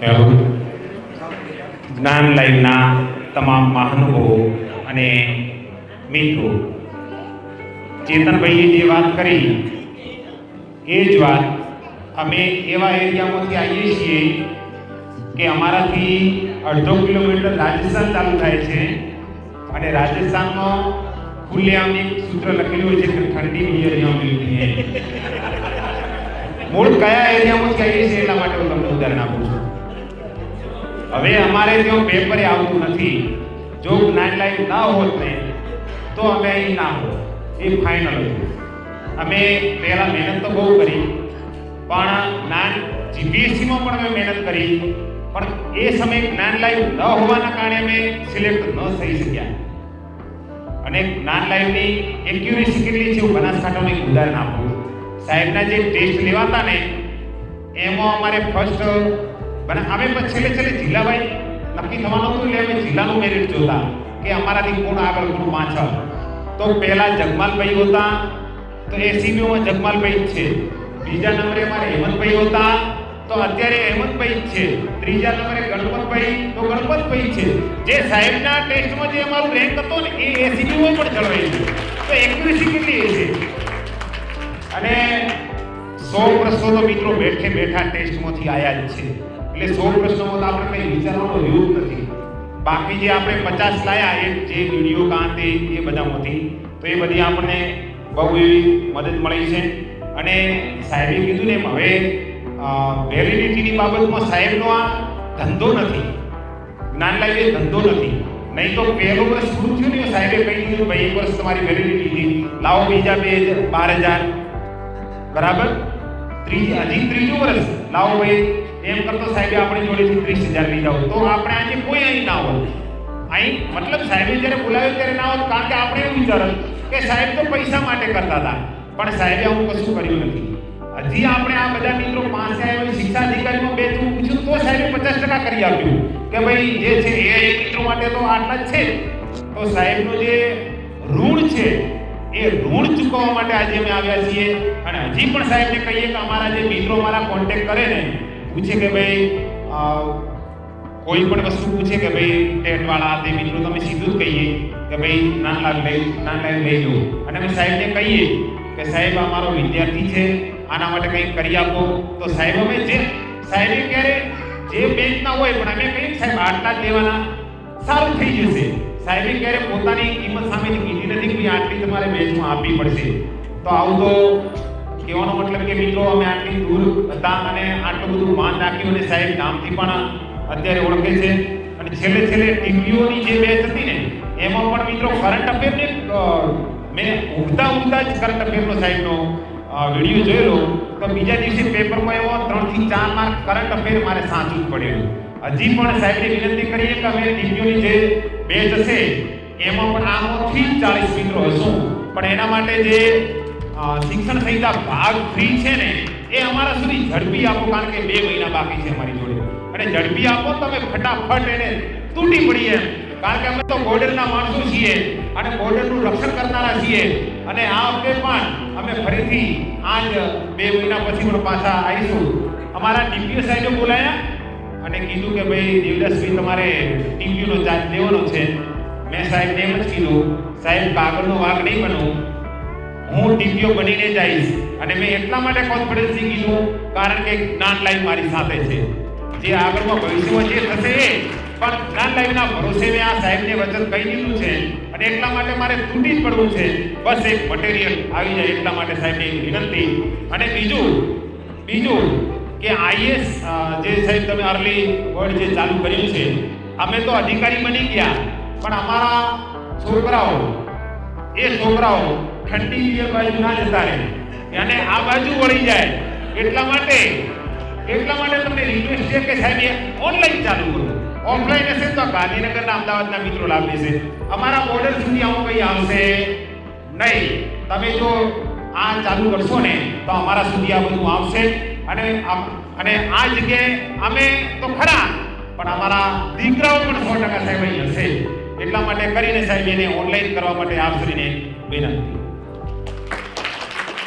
Hello, જ્ઞાન લાઈવના તમામ મહાનુભાવો અને મિત્રો, ચેતનભાઈએ જે વાત કરી એ જ વાત અમે એવા એરિયામાંથી આવીએ છીએ કે અમારાથી 1.5 કિલોમીટર રાજસ્થાન ચાલુ થાય છે અને રાજસ્થાનમાં ખુલ્લેઆમ એક સૂત્ર લખેલું હોય છે કે ઠંડી બી અહીંયા મિલતી હૈ. મૂળ કયા એરિયામાંથી આવીએ છીએ એટલા માટે હું તમને ઉદાહરણ આપું છું. હવે અમારે ત્યાં પેપરે આવતું નથી. જો જ્ઞાન લાઈવ ના હોત ને તો અમે અહીં ના હોત, એ ફાઇનલ હતું. અમે પહેલાં મહેનત તો બહુ કરી, પણ જ્ઞાન જીપીએસસીમાં પણ અમે મહેનત કરી, પણ એ સમયે જ્ઞાન લાઈવ ન હોવાના કારણે અમે સિલેક્ટ ન થઈ શક્યા. અને જ્ઞાન લાઈવની એક્યુરેસી કેટલી છે હું બનાસકાંઠાનું એક ઉદાહરણ આપું. સાહેબના જે ટેસ્ટ લેવાતા ને એમાં અમારે ફર્સ્ટ અમે છેલ્લે જિલ્લાવાઈ નક્કી થવાનું હતું, એટલે અમે જિલ્લાનું મેરિટ જોતા કે અમારાથી કોણ આગળ કોણ પાછળ. તો પહેલા જગમાલભાઈ હતા, તો એસીબીઓમાં જગમાલભાઈ જ છે. બીજા નંબરે અમારે હેમંતભાઈ હતા, તો અત્યારે હેમંતભાઈ જ છે. ત્રીજા નંબરે ગણપતભાઈ, તો ગણપતભાઈ છે. જે સાહેબના ટેસ્ટમાં જે અમારું રેન્ક હતો ને એ એસીબીઓમાં પણ જળવાઈ છે. તો એક્યુરેસી કેટલી છે. અને 100 પ્રશ્નો તો મિત્રો બેઠે બેઠા ટેસ્ટમાંથી આયા જ છે. એટલે 100 પ્રશ્નોમાં તો આપણે કંઈ વિચારવાનો રહ્યું જ નથી. બાકી જે આપણે 50 લાયા એ જે વિડીયો કાંતે એ બધામાંથી, તો એ બધી આપણને બહુ એવી મદદ મળી છે. અને સાહેબે કીધું ને હવે વેલિડિટીની બાબતમાં સાહેબનો આ ધંધો નથી, જ્ઞાન લાઈવ એ ધંધો નથી. નહીં તો પહેલું વર્ષ પૂરું થયું ને સાહેબે કહી દીધું ભાઈ 1 વર્ષ તમારી વેલિડિટી લાવો, બીજા 12,000 બરાબર, હજી ત્રીજું વર્ષ લાવો ભાઈ. એમ કરતો સાહેબે આપણી જોડેથી 30,000 લીધા હોય તો આપણે આજે કોઈ અહીં ના હોત. અહીં મતલબ સાહેબે જ્યારે બોલાવ્યો ત્યારે ના હોત, કારણ કે આપણે એવું વિચાર કે સાહેબ તો પૈસા માટે કરતા હતા, પણ સાહેબે આવું કશું કર્યું નથી. હજી આપણે આ બધા મિત્રો પાસે આવ્યા શિક્ષા અધિકારીમાં બે તું પૂછ્યું તો સાહેબે 50% કરી આપ્યું કે ભાઈ જે છે એ મિત્રો માટે તો આટલા જ છે. તો સાહેબનું જે ઋણ છે એ ઋણ ચૂકવવા માટે આજે અમે આવ્યા છીએ. અને હજી પણ સાહેબને કહીએ કે અમારા જે મિત્રો મારા કોન્ટેક્ટ કરે ને, પૂછે કે ભાઈ કોઈ પણ વસ્તુ પૂછે કે ભાઈ ટેટવાળા તે મિત્રો તમે સીધું જ કહીએ કે ભાઈ નાન લાઈવ લઈ લો. અને અમે સાહેબને કહીએ કે સાહેબ અમારો વિદ્યાર્થી છે, આના માટે કંઈક કરી આપો. તો સાહેબ અમે જે સાહેબે ક્યારે જે બેંકના હોય પણ અમે કહીએ સાહેબ આટલા જ લેવાના, સારું થઈ જશે. સાહેબે ક્યારે પોતાની કિંમત સામેથી કીધી નથી કે આટલી તમારે બેંકમાં આપવી પડશે. તો આવું તો કહેવાનો મતલબ કે મિત્રો અમે આટલી દૂર હતા અને આટલું બધું માન રાખ્યું અને સાહેબ નામથી પણ અત્યારે ઓળખે છે. અને છેલ્લે ટીવીઓની જે બેચ હતી ને એમાં પણ મિત્રો કરંટ અફેરને મેં ઉગતા જ કરંટ અફેરનો સાહેબનો વિડીયો જોયેલો. તો બીજા દિવસે પેપરમાં એવો 3 થી 4 માર્ક કરંટ અફેર મારે સાચું જ પડેલું. હજી પણ સાહેબને વિનંતી કરીએ કે અમે ટીવીઓની જે બેચ હશે એમાં પણ આમાંથી 40 મિત્રો હશું, પણ એના માટે જે શિક્ષણ સંહિતા ભાગ 3 છે ને એ અમારા સુધી ઝડપી આપો, કારણ કે 2 મહિના બાકી છે અમારી જોડે. અને ઝડપી આપો તો અમે ફટાફટ એને તૂટી પડીએ, કારણ કે અમે તો બોર્ડરના માણસો છીએ અને બોર્ડરનું રક્ષણ કરનારા છીએ. અને આ વખતે પણ અમે ફરીથી આજ 2 મહિના પછી પણ પાછા આવીશું. અમારા ડીપીઓ સાહેબે બોલાયા અને કીધું કે ભાઈ દેવદાસભાઈ તમારે ટીવીનો ચાર્જ લેવાનો છે. મેં સાહેબને એમ જ કીધું સાહેબ કાગળનો વાઘ નહીં બનવું, હું ટીપીઓ બનીને જ આવીશ. અને મેં એટલા માટે કોન્ફિડન્સથી કીધું કારણ કે જ્ઞાન લાઈવ મારી સાથે છે. જે આગળમાં ભવિષ્યમાં જે થશે એ પણ જ્ઞાન લાઈવના ભરોસે મેં આ સાહેબને વચન કહી દીધું છે. અને એટલા માટે મારે તૂટી જ પડવું છે. બસ એક મટીરિયલ આવી જાય એટલા માટે સાહેબની વિનંતી. અને બીજું કે આઈએસ જે સાહેબ તમે અર્લી વર્ડ જે ચાલુ કર્યું છે, અમે તો અધિકારી બની ગયા, પણ અમારા છોકરાઓ ઠંડી બાજુ ના જતા રહે અને આ બાજુ વળી જાય. એટલા માટે તમને રિક્વેસ્ટ છે કે સાહેબ ઓનલાઈન ચાલુ કરો. ઓફલાઈન હશે તો ગાંધીનગરના અમદાવાદના મિત્રો લાભ લેશે. અમારા બોર્ડર સુધી આવું કંઈ આવશે નહીં. તમે જો આ ચાલુ કરશો ને તો અમારા સુધી આ બધું આવશે. અને આ જગ્યાએ અમે તો ખરા, પણ અમારા દીકરાઓ પણ 100% સાહેબ અહીં હશે. એટલા માટે કરીને સાહેબ એને ઓનલાઈન કરવા માટે આપ શ્રીને વિનંતી.